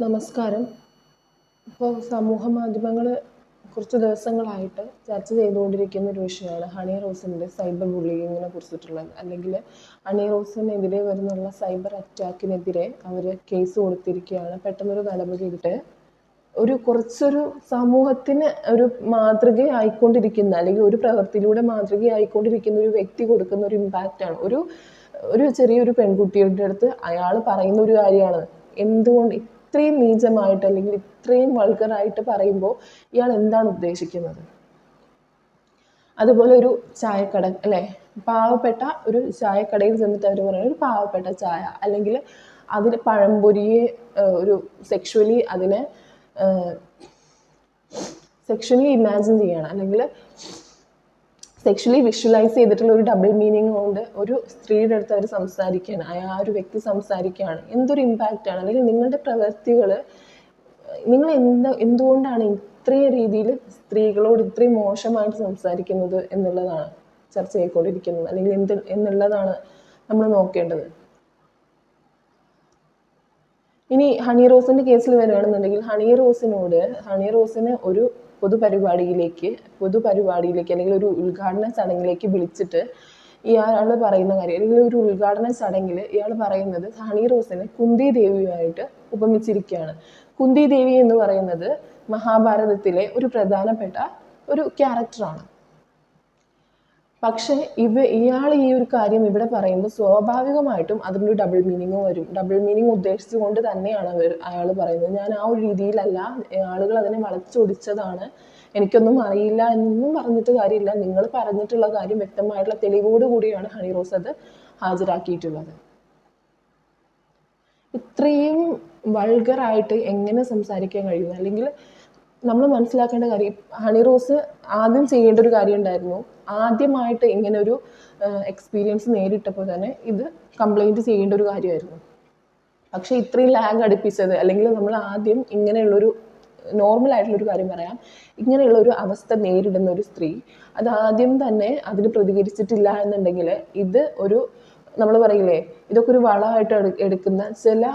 നമസ്കാരം. ഇപ്പോൾ സമൂഹ മാധ്യമങ്ങൾ കുറച്ച് ദിവസങ്ങളായിട്ട് ചർച്ച ചെയ്തുകൊണ്ടിരിക്കുന്ന ഒരു വിഷയമാണ് ഹണി റോസിൻ്റെ സൈബർ ബുള്ളിങ്ങിനെ കുറിച്ചിട്ടുള്ളത്. അല്ലെങ്കിൽ ഹണി റോസിനെതിരെ വരുന്നുള്ള സൈബർ അറ്റാക്കിനെതിരെ അവർ കേസ് കൊടുത്തിരിക്കുകയാണ്. പെട്ടെന്നൊരു നടപടി എടുത്ത് കുറച്ചൊരു സമൂഹത്തിന് ഒരു മാതൃകയായിക്കൊണ്ടിരിക്കുന്ന, അല്ലെങ്കിൽ ഒരു പ്രവൃത്തിയിലൂടെ മാതൃകയായിക്കൊണ്ടിരിക്കുന്ന ഒരു വ്യക്തി കൊടുക്കുന്ന ഒരു ഇമ്പാക്റ്റാണ്. ഒരു ചെറിയൊരു പെൺകുട്ടിയുടെ അടുത്ത് അയാൾ പറയുന്ന ഒരു കാര്യമാണ്. എന്തുകൊണ്ട് ഇത്രയും നീചമായിട്ട് അല്ലെങ്കിൽ ഇത്രയും വൾഗറായിട്ട് പറയുമ്പോൾ ഇയാൾ എന്താണ് ഉദ്ദേശിക്കുന്നത്? അതുപോലെ ഒരു ചായക്കട അല്ലേ, പാവപ്പെട്ട ഒരു ചായക്കടയിൽ ചെന്നിട്ട് അവർ പറയുന്നത് ഒരു പാവപ്പെട്ട ചായ, അല്ലെങ്കിൽ അതിന് പഴംപൊരിയെ ഒരു സെക്ഷലി ഇമാജിൻ ചെയ്യണം, അല്ലെങ്കിൽ സെക്ഷലി വിഷ്വലൈസ് ചെയ്തിട്ടുള്ള ഒരു ഡബിൾ മീനിങ് കൊണ്ട് ഒരു സ്ത്രീയുടെ അടുത്ത് അവർ സംസാരിക്കുകയാണ്, ആ ഒരു വ്യക്തി സംസാരിക്കുകയാണ്. എന്തൊരു ഇമ്പാക്റ്റാണ്! അല്ലെങ്കിൽ നിങ്ങളുടെ പ്രവൃത്തികൾ, നിങ്ങൾ എന്തുകൊണ്ടാണ് ഇത്രയും രീതിയിൽ സ്ത്രീകളോട് ഇത്രയും മോശമായിട്ട് സംസാരിക്കുന്നത് എന്നുള്ളതാണ് ചർച്ച ചെയ്തുകൊണ്ടിരിക്കുന്നത്, അല്ലെങ്കിൽ എന്നുള്ളതാണ് നമ്മൾ നോക്കേണ്ടത്. ഇനി ഹണി റോസിൻ്റെ കേസിൽ വരികയാണെന്നുണ്ടെങ്കിൽ ഹണി റോസിനെ ഒരു പൊതുപരിപാടിയിലേക്ക് അല്ലെങ്കിൽ ഒരു ഉദ്ഘാടന ചടങ്ങിലേക്ക് വിളിച്ചിട്ട് ഇയാൾ പറയുന്ന കാര്യം, അല്ലെങ്കിൽ ഒരു ഉദ്ഘാടന ചടങ്ങിൽ ഇയാൾ പറയുന്നത് ഹണി റോസിനെ കുന്തി ദേവിയുമായിട്ട് ഉപമിച്ചിരിക്കുകയാണ്. കുന്തി ദേവി എന്ന് പറയുന്നത് മഹാഭാരതത്തിലെ ഒരു പ്രധാനപ്പെട്ട ഒരു ക്യാരക്ടറാണ്. പക്ഷേ ഇയാൾ ഈ ഒരു കാര്യം ഇവിടെ പറയുമ്പോൾ സ്വാഭാവികമായിട്ടും അതിനൊരു ഡബിൾ മീനിങ് വരും. ഡബിൾ മീനിങ് ഉദ്ദേശിച്ചുകൊണ്ട് തന്നെയാണ് അയാൾ പറയുന്നത്. ഞാൻ ആ ഒരു രീതിയിലല്ല, ആളുകൾ അതിനെ വളച്ചൊടിച്ചതാണ്, എനിക്കൊന്നും അറിയില്ല എന്നൊന്നും പറഞ്ഞിട്ട് കാര്യമില്ല. നിങ്ങൾ പറഞ്ഞിട്ടുള്ള കാര്യം വ്യക്തമായിട്ടുള്ള തെളിവോട് കൂടിയാണ് ഹണി റോസ് അത് ഹാജരാക്കിയിട്ടുള്ളത്. ഇത്രയും വൾഗറായിട്ട് എങ്ങനെ സംസാരിക്കാൻ കഴിയും? അല്ലെങ്കിൽ നമ്മൾ മനസ്സിലാക്കേണ്ട കാര്യം, ഹണി റോസ് ആദ്യം ചെയ്യേണ്ട ഒരു കാര്യം ഉണ്ടായിരുന്നു. ആദ്യമായിട്ട് ഇങ്ങനെ ഒരു എക്സ്പീരിയൻസ് നേരിട്ടപ്പോൾ തന്നെ ഇത് കംപ്ലൈൻറ്റ് ചെയ്യേണ്ട ഒരു കാര്യമായിരുന്നു. പക്ഷേ ഇത്രയും ലാഗ് അടുപ്പിച്ചത്, അല്ലെങ്കിൽ നമ്മൾ ആദ്യം ഇങ്ങനെയുള്ളൊരു നോർമലായിട്ടുള്ളൊരു കാര്യം പറയാം, ഇങ്ങനെയുള്ളൊരു അവസ്ഥ നേരിടുന്ന ഒരു സ്ത്രീ അത് ആദ്യം തന്നെ അതിന് പ്രതികരിച്ചിട്ടില്ല എന്നുണ്ടെങ്കിൽ ഇത് നമ്മൾ പറയില്ലേ, ഇതൊക്കെ ഒരു വളമായിട്ട് എടുക്കുന്ന ചില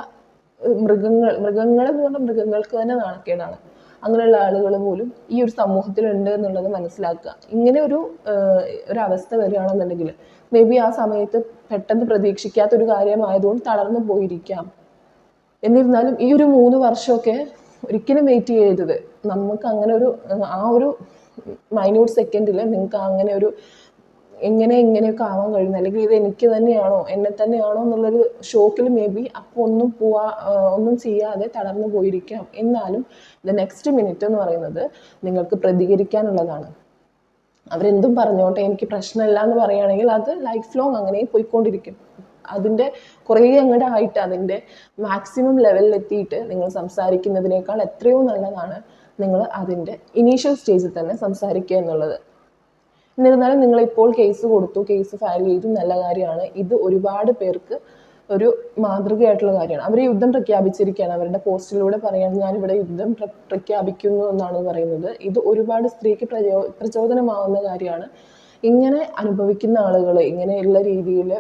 മൃഗങ്ങളെന്ന് പറഞ്ഞാൽ മൃഗങ്ങൾക്ക് തന്നെ നാണക്കേടാണ്. അങ്ങനെയുള്ള ആളുകൾ പോലും ഈ ഒരു സമൂഹത്തിലുണ്ട് എന്നുള്ളത് മനസ്സിലാക്കുക. ഇങ്ങനെ ഒരു അവസ്ഥ വരികയാണെന്നുണ്ടെങ്കിൽ മേ ബി ആ സമയത്ത് പെട്ടെന്ന് പ്രതീക്ഷിക്കാത്തൊരു കാര്യമായതുകൊണ്ട് തളർന്നു പോയിരിക്കാം. എന്നിരുന്നാലും ഈ ഒരു 3 വർഷമൊക്കെ ഒരിക്കലും വെയിറ്റ് ചെയ്യരുത്. നമുക്ക് അങ്ങനെ ആ ഒരു മൈന്യൂട്ട് സെക്കൻഡിൽ നിങ്ങൾക്ക് അങ്ങനെ ഇങ്ങനെയൊക്കെ ആവാൻ കഴിയുന്നത്, അല്ലെങ്കിൽ ഇത് എനിക്ക് തന്നെയാണോ, എന്നെ തന്നെയാണോ എന്നുള്ളൊരു ഷോക്കിൽ മേ ബി അപ്പോൾ ഒന്നും ചെയ്യാതെ തളർന്നു പോയിരിക്കാം. എന്നാലും നെക്സ്റ്റ് മിനിറ്റ് എന്ന് പറയുന്നത് നിങ്ങൾക്ക് പ്രതികരിക്കാനുള്ളതാണ്. അവരെന്തും പറഞ്ഞോട്ടെ, എനിക്ക് പ്രശ്നമില്ല എന്ന് പറയുകയാണെങ്കിൽ അത് ലൈഫ് ലോങ് അങ്ങനെ പോയിക്കൊണ്ടിരിക്കും. അതിൻ്റെ കുറേ അങ്ങോട്ട് ആയിട്ട് അതിൻ്റെ മാക്സിമം ലെവലിൽ എത്തിയിട്ട് നിങ്ങൾ സംസാരിക്കുന്നതിനേക്കാൾ എത്രയോ നല്ലതാണ് നിങ്ങൾ അതിൻ്റെ ഇനീഷ്യൽ സ്റ്റേജിൽ തന്നെ സംസാരിക്കുക എന്നുള്ളത്. എന്നിരുന്നാലും നിങ്ങളിപ്പോൾ കേസ് കൊടുത്തു, കേസ് ഫയൽ ചെയ്തു, നല്ല കാര്യമാണ്. ഇത് ഒരുപാട് പേർക്ക് ഒരു മാതൃകയായിട്ടുള്ള കാര്യമാണ്. അവർ യുദ്ധം പ്രഖ്യാപിച്ചിരിക്കുകയാണ്. അവരുടെ പോസ്റ്റിലൂടെ പറയുകയാണ്, ഞാനിവിടെ യുദ്ധം പ്രഖ്യാപിക്കുന്നു എന്നാണ് പറയുന്നത്. ഇത് ഒരുപാട് സ്ത്രീക്ക് പ്രചോദനമാവുന്ന കാര്യമാണ്. ഇങ്ങനെ അനുഭവിക്കുന്ന ആളുകൾ ഇങ്ങനെയുള്ള രീതിയിൽ